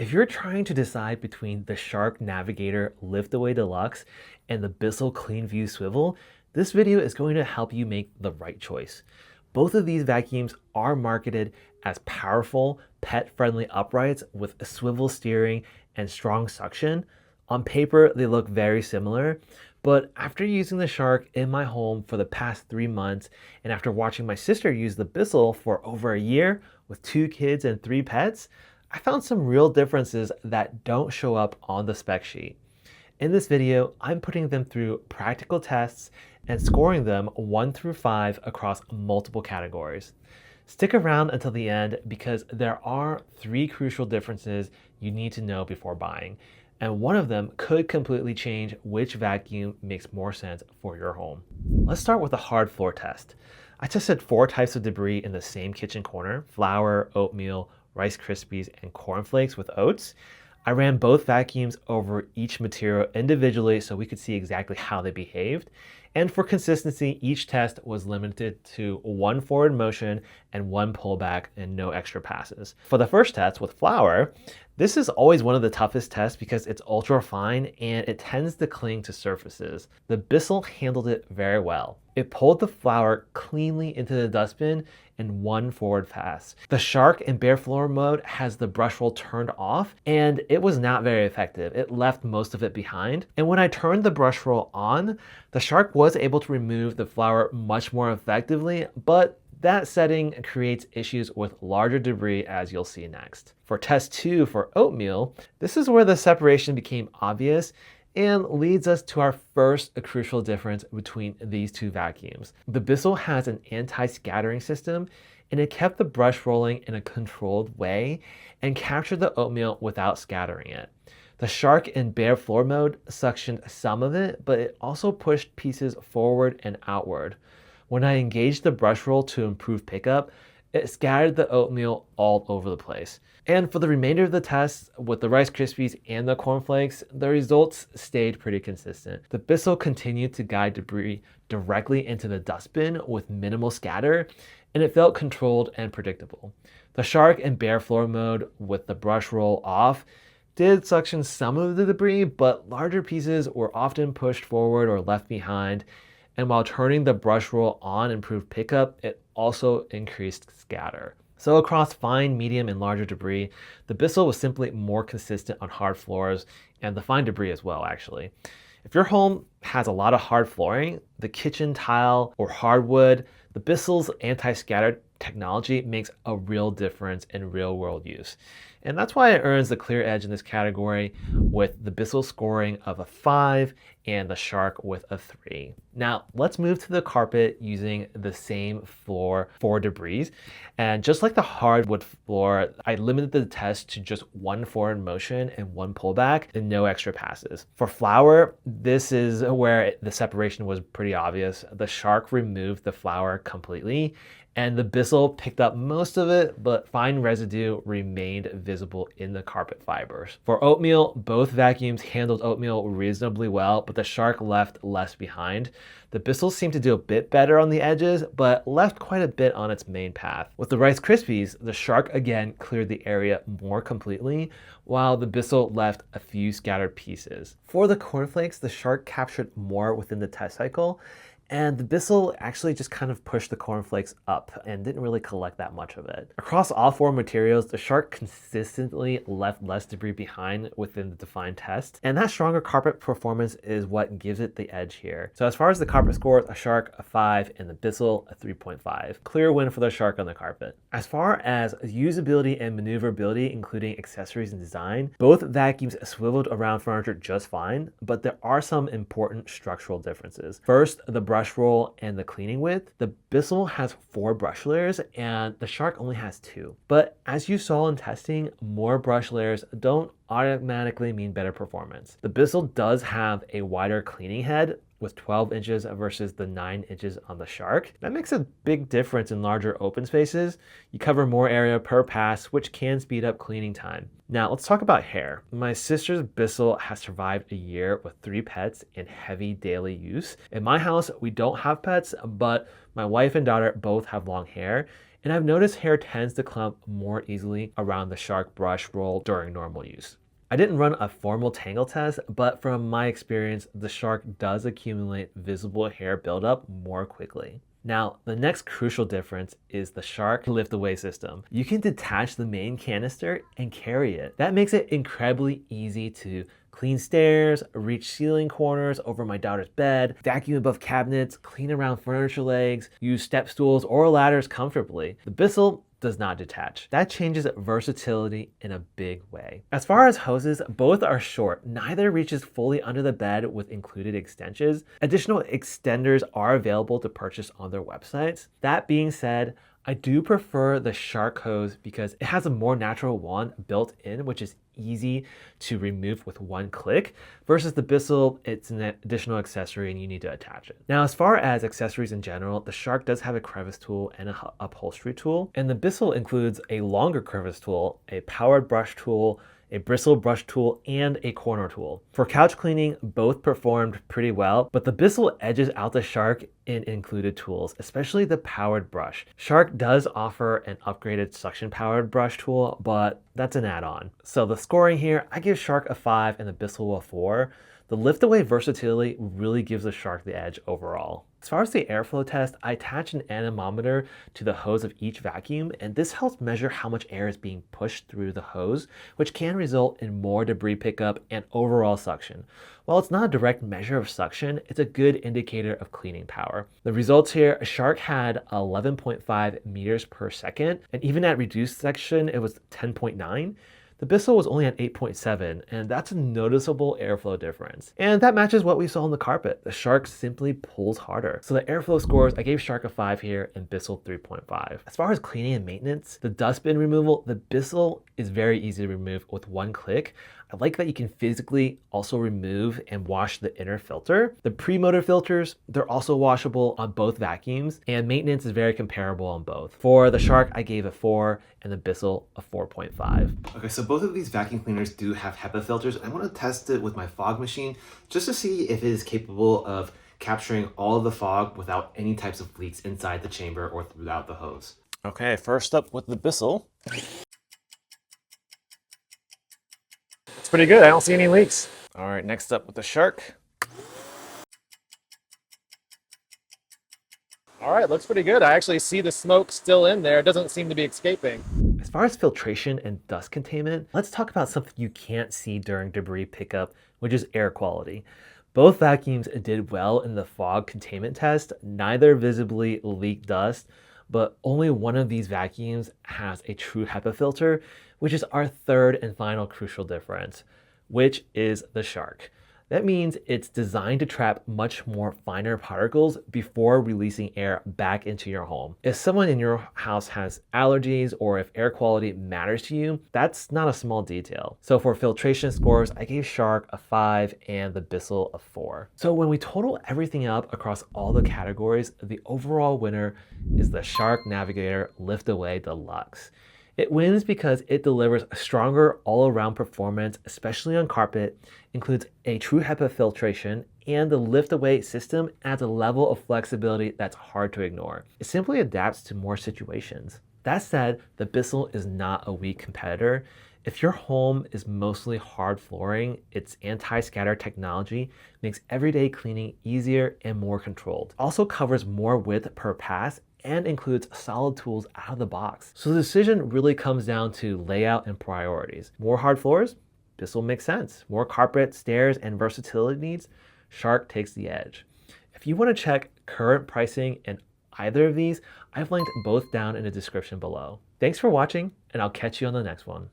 If you're trying to decide between the Shark Navigator Liftaway Deluxe and the Bissell CleanView Swivel, this video is going to help you make the right choice. Both of these vacuums are marketed as powerful, pet-friendly uprights with a swivel steering and strong suction. On paper, they look very similar, but after using the Shark in my home for the past 3 months, and after watching my sister use the Bissell for over a year with 2 kids and 3 pets, I found some real differences that don't show up on the spec sheet. In this video, I'm putting them through practical tests and scoring them 1 through 5 across multiple categories. Stick around until the end because there are 3 crucial differences you need to know before buying, and one of them could completely change which vacuum makes more sense for your home. Let's start with a hard floor test. I tested 4 types of debris in the same kitchen corner: flour, oatmeal, Rice Krispies, and cornflakes with oats. I ran both vacuums over each material individually so we could see exactly how they behaved. And for consistency, each test was limited to 1 forward motion and 1 pullback and no extra passes. For the first test with flour, this is always one of the toughest tests because it's ultra fine and it tends to cling to surfaces. The Bissell handled it very well. It pulled the flour cleanly into the dustbin in 1 forward pass. The Shark in bare floor mode has the brush roll turned off, and it was not very effective. It left most of it behind. And when I turned the brush roll on, the Shark was able to remove the flour much more effectively, but that setting creates issues with larger debris, as you'll see next. For test 2 for oatmeal, this is where the separation became obvious and leads us to our first crucial difference between these 2 vacuums. The Bissell has an anti-scattering system, and it kept the brush rolling in a controlled way and captured the oatmeal without scattering it. The Shark in bare floor mode suctioned some of it, but it also pushed pieces forward and outward. When I engaged the brush roll to improve pickup, it scattered the oatmeal all over the place. And for the remainder of the test, with the Rice Krispies and the cornflakes, the results stayed pretty consistent. The Bissell continued to guide debris directly into the dustbin with minimal scatter, and it felt controlled and predictable. The Shark in bare floor mode with the brush roll off did suction some of the debris, but larger pieces were often pushed forward or left behind. And while turning the brush roll on improved pickup, it also increased scatter. So across fine, medium, and larger debris, the Bissell was simply more consistent on hard floors and the fine debris as well, actually. If your home has a lot of hard flooring, the kitchen tile, or hardwood, the Bissell's anti-scatter technology makes a real difference in real-world use. And that's why it earns the clear edge in this category, with the Bissell scoring of a 5 and the Shark with a 3. Now, let's move to the carpet using the same floor for debris. And just like the hardwood floor, I limited the test to just 1 forward motion and 1 pullback and no extra passes. For flour, this is where the separation was pretty obvious. The Shark removed the flour completely, and the Bissell picked up most of it, but fine residue remained visible in the carpet fibers. For oatmeal, both vacuums handled oatmeal reasonably well, but the Shark left less behind. The Bissell seemed to do a bit better on the edges, but left quite a bit on its main path. With the Rice Krispies, the Shark again cleared the area more completely, while the Bissell left a few scattered pieces. For the cornflakes, the Shark captured more within the test cycle, and the Bissell actually just kind of pushed the cornflakes up and didn't really collect that much of it. Across all 4 materials, the Shark consistently left less debris behind within the defined test, and that stronger carpet performance is what gives it the edge here. So as far as the carpet scores, a Shark a 5 and the Bissell a 3.5. Clear win for the Shark on the carpet. As far as usability and maneuverability, including accessories and design, both vacuums swiveled around furniture just fine, but there are some important structural differences. First, the brush roll and the cleaning width. The Bissell has 4 brush layers and the Shark only has 2. But as you saw in testing, more brush layers don't automatically mean better performance. The Bissell does have a wider cleaning head with 12 inches versus the 9 inches on the Shark. That makes a big difference in larger open spaces. You cover more area per pass, which can speed up cleaning time. Now let's talk about hair. My sister's Bissell has survived a year with 3 pets in heavy daily use. In my house, we don't have pets, but my wife and daughter both have long hair, and I've noticed hair tends to clump more easily around the Shark brush roll during normal use. I didn't run a formal tangle test, but from my experience, the Shark does accumulate visible hair buildup more quickly. Now, the next crucial difference is the Shark lift away system. You can detach the main canister and carry it. That makes it incredibly easy to clean stairs, reach ceiling corners over my daughter's bed, vacuum above cabinets, clean around furniture legs, use step stools or ladders comfortably. The Bissell does not detach. That changes versatility in a big way. As far as hoses, both are short. Neither reaches fully under the bed with included extensions. Additional extenders are available to purchase on their websites. That being said, I do prefer the Shark hose because it has a more natural wand built in, which is easy to remove with one click, versus the Bissell, it's an additional accessory and you need to attach it. Now, as far as accessories in general, the Shark does have a crevice tool and a upholstery tool, and the Bissell includes a longer crevice tool, a powered brush tool, a bristle brush tool, and a corner tool. For couch cleaning, both performed pretty well, but the Bissell edges out the Shark in included tools, especially the powered brush. Shark does offer an upgraded suction powered brush tool, but that's an add-on. So the scoring here, I give Shark a 5 and the Bissell a 4. The lift away versatility really gives the Shark the edge overall. As far as the airflow test, I attach an anemometer to the hose of each vacuum, and this helps measure how much air is being pushed through the hose, which can result in more debris pickup and overall suction. While it's not a direct measure of suction, it's a good indicator of cleaning power. The results here, Shark had 11.5 meters per second, and even at reduced suction, it was 10.9. The Bissell was only at 8.7, and that's a noticeable airflow difference. And that matches what we saw on the carpet. The Shark simply pulls harder. So the airflow scores, I gave Shark a 5 here and Bissell 3.5. As far as cleaning and maintenance, the dustbin removal, the Bissell is very easy to remove with one click. I like that you can physically also remove and wash the inner filter. The pre-motor filters, they're also washable on both vacuums, and maintenance is very comparable on both. For the Shark, I gave a 4 and the Bissell a 4.5. Okay, so both of these vacuum cleaners do have HEPA filters. I want to test it with my fog machine just to see if it is capable of capturing all of the fog without any types of leaks inside the chamber or throughout the hose. Okay, first up with the Bissell. Pretty good. I don't see any leaks. All right, next up with the Shark. All right, looks pretty good. I actually see the smoke still in there. It doesn't seem to be escaping. As far as filtration and dust containment, let's talk about something you can't see during debris pickup, which is air quality. Both vacuums did well in the fog containment test. Neither visibly leaked dust, but only one of these vacuums has a true HEPA filter, which is our third and final crucial difference, which is the Shark. That means it's designed to trap much more finer particles before releasing air back into your home. If someone in your house has allergies or if air quality matters to you, that's not a small detail. So for filtration scores, I gave Shark a 5 and the Bissell a 4. So when we total everything up across all the categories, the overall winner is the Shark Navigator Lift Away Deluxe. It wins because it delivers a stronger all-around performance, especially on carpet, includes a true HEPA filtration, and the lift-away system adds a level of flexibility that's hard to ignore. It simply adapts to more situations. That said, the Bissell is not a weak competitor. If your home is mostly hard flooring, its anti-scatter technology makes everyday cleaning easier and more controlled. It also covers more width per pass and includes solid tools out of the box. So the decision really comes down to layout and priorities. More hard floors? Bissell makes sense. More carpet, stairs, and versatility needs? Shark takes the edge. If you want to check current pricing in either of these, I've linked both down in the description below. Thanks for watching, and I'll catch you on the next one.